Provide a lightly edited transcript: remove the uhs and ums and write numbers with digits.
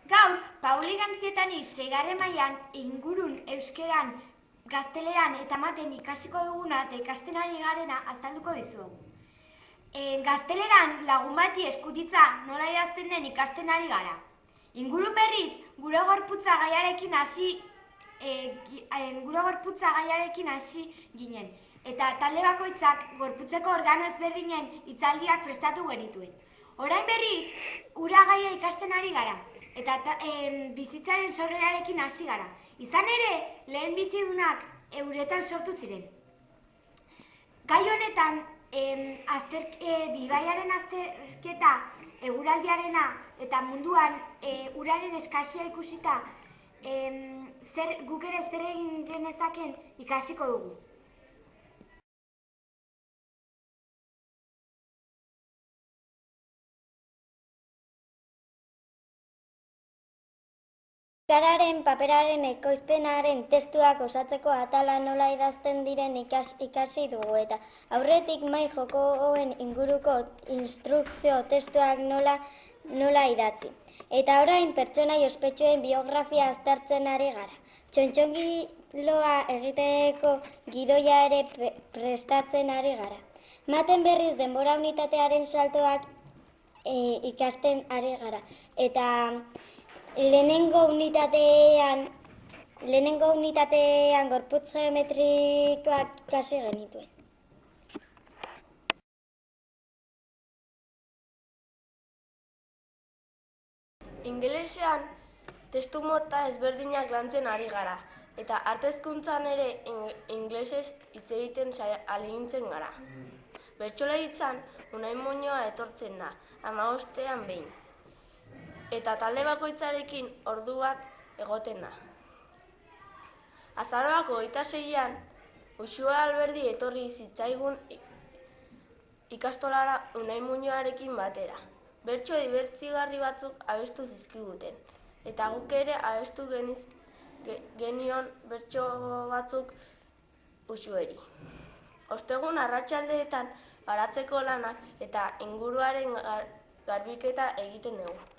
Gaur, Pauli Gantzietan seigarren mailan ingurun euskeran, gazteleran eta ematen ikasiko duguna eta ikasten ari garena azalduko dizuegu. Gazteleran lagun bati eskutitza nola idazten den ikasten ari gara. Ingurun berriz, gure gorputza gaiarekin hasi ginen. Eta talde bakoitzak gorputzeko organo ezberdinen hitzaldiak prestatu genituen. Orain berriz, ura gaia ikasten ari gara. Eta bizitzaren sorrerarekin hasi gara. Izan ere, lehen bizidunak uretan sortu ziren. Gai honetan, bibaiaren azterketa eguraldiarena eta munduan uraren eskasia ikusita guk ere zer egin genezaken ikasiko dugu. Euskararen paperaren ekoizpenaren testuak osatzeko atala nola idazten diren ikasi dugu eta aurretik mahai jokoen inguruko instrukzio testuak nola idatzi. Eta orain pertsonai ospetsuen biografia aztertzen ari gara. Txontxongiloa egiteko gidoia ere prestatzen ari gara. Maten berriz denbora unitatearen saltoak ikasten ari gara. Eta lehenengo unitatean gorputz geometrikoak ikasi genituen. Ingelesean testu mota ezberdinak lantzen ari gara, eta artezkuntzan ere ingelesez hitz egiten ahalegintzen gara. Bertsolaritzan Unai Muñoa etortzen da, 15ean behin. Eta talde bakoitzarekin ordu bat egoten da. Azaroak 26ean, Uxue Alberdi etorri zitzaigun ikastolara Unai Muñoarekin batera. Bertso dibertigarri batzuk abestu zizkiguten, eta guk ere abestu genion bertso batzuk Uxueri. Ostegun arratsaldeetan baratzeko lanak eta inguruaren garbiketa egiten dugu.